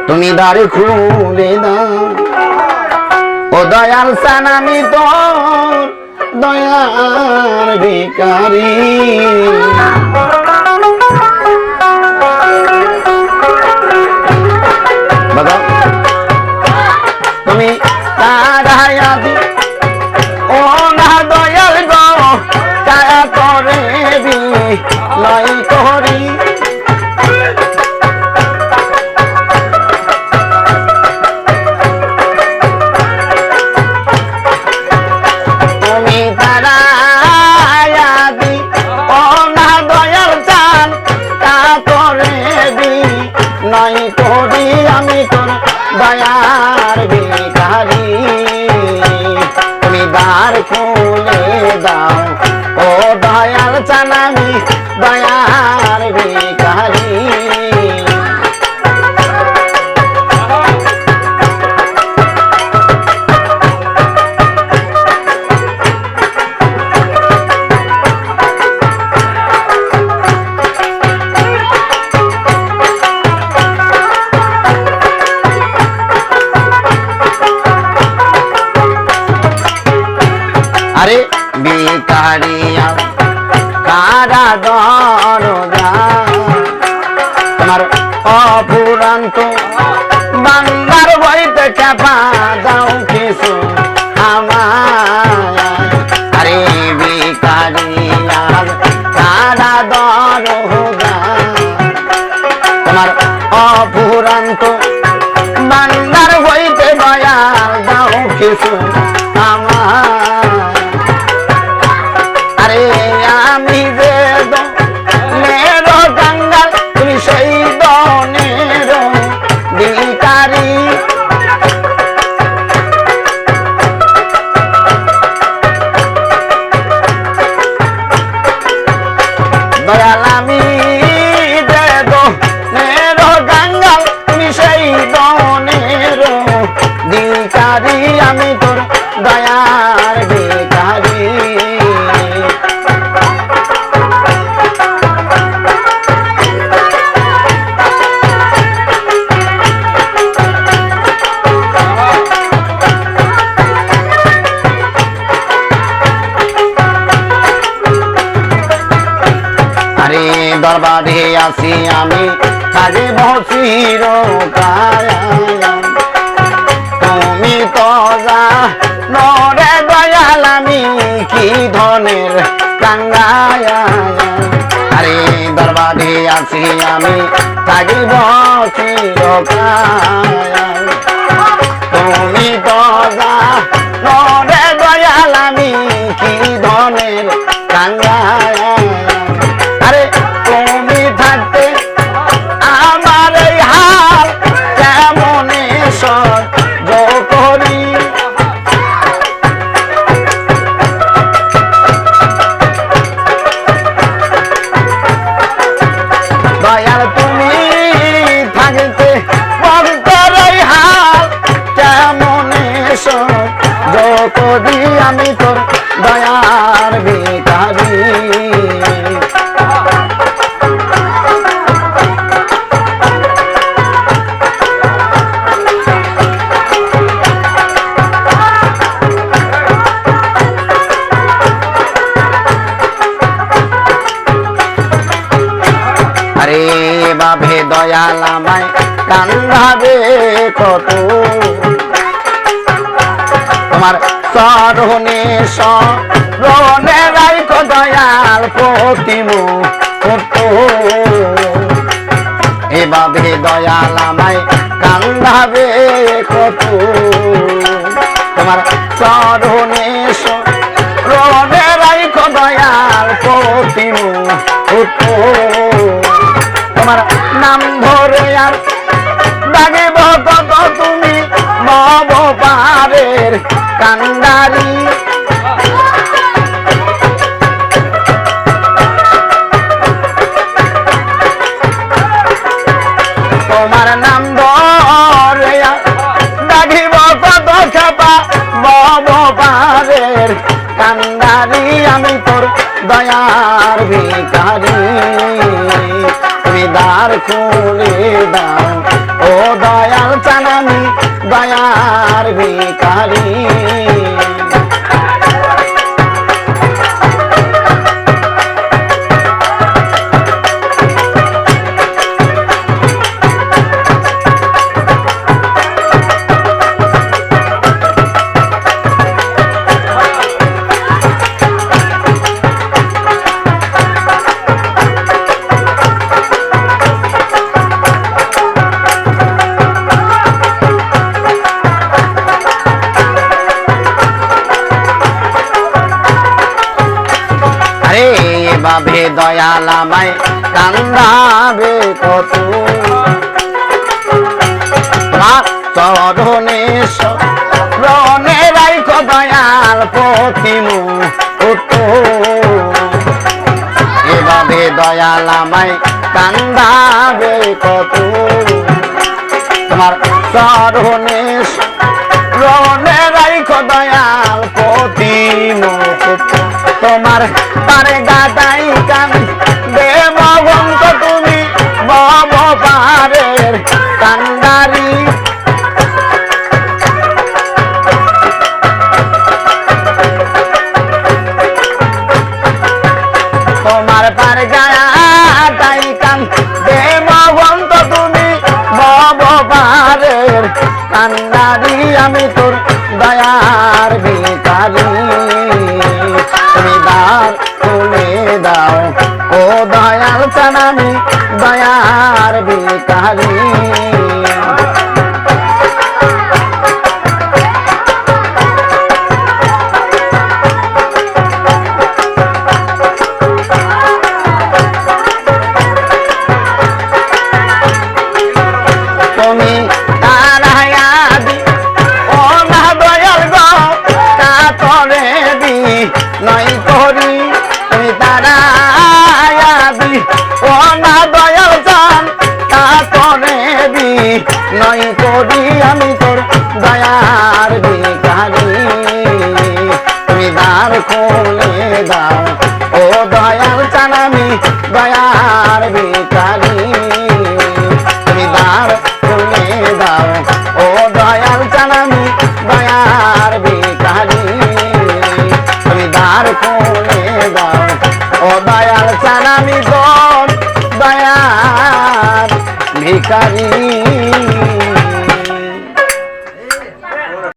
তুমি দ্বার খুলে দাও ও দয়াল চান আমি তোর দয়ার ভিখারি তুমি তারায়া দি ও না দয়াল গো কায়া করে বি লয় করি তুমি তারায়া দি ও না দয়াল চান কা করে বি লয় করি আমি তোর দয়ার ভিখারি তুমি দ্বার খুলে দাও ও দয়াল চান আমি দয়ার ভিখারি আরে ভিখারিয়া কারা দরজা তোমার অপুরান্ত বাংলার বইতে চাপা দাও কিছু আমায় আরে ভিখারিয়া কারা দরজা তোমার অপুরান্ত বাংলার বইতে দয়া দাও কিছু আমায় আরে আমি যে নেরো গঙ্গাল তুমি সেই দনেরো ভিখারি দয়াল আমি যে নেরো গঙ্গাল তুমি সেই দনেরো ভিখারি আমি তোর দয়ার ভিখারি আরে দরবারে আসি আমি কাজে বসির তুমি তো নরে দয়াল আমি কি ধনের কাঙ্গায়া আরে দরবারে আসি আমি কাজে বসির তুমি তো নরে দয়াল আমি কি ধনের কাঙ্গায়া আরে তুমি থাকতে আমার এই হাল কেমন সহ্য করি দয়াল তুমি থাকতে ভক্তের এই হাল কেমন সহ্য করি আমি তোর দয়ার ভিখারি আরে বাভে দয়াল আমায় কান্দাবে কত তোমার চরণে শরণে রাইখো দয়াল প্রতিমু এভাবে দয়াল আমায় কান্দাবে কত তোমার চরণে শরণে রাইখো দয়াল প্রতিমু তোমার নাম ধরে আর ডাকিব কত তুমি ভব পারের কান্ডারি তোমার নাম ধরে ডাকিব কত খাপা ভব পারের কান্ডারি আমি তোর দয়ার ভিখারি তুমি দ্বার খুলে দাও ও দয়া এভাবে দয়াল আমায় কান্দাবে কত চরণে রণে রাইখ দয়াল প্রতিমূর্ত এভাবে দয়াল আমায় কান্দাবে কত তোমার চরণে রণে রাইখ দয়াল প্রতিমূর্ত তোমার তারে গাদাই কান দে ভগবন্ত তুমি ভব পারের কান্দারি তোমার পার গায়া তাই কান দে ভগবন্ত তুমি ভব পারের কান্দারি আমি তোর দয়ার ভিখারি তুমি দ্বার খুলে দাও ও দয়াল চান আমি দয়ার ভিখারি তুমি তারায়াদি ও না দয়াল গো কাতরে দি নয় করি তুমি তারায়াদি ও না দয়াল চান কাতরে দি নয় করি আমি তোর দয়ার ভিখারি তুমি দ্বার খুলে দাও ও দয়াল চান আমি দয়ার ভিখারি তুমি দ্বার খুলে দাও ও দয়াল চান আমি দয়ার ভিখারি তুমি দ্বার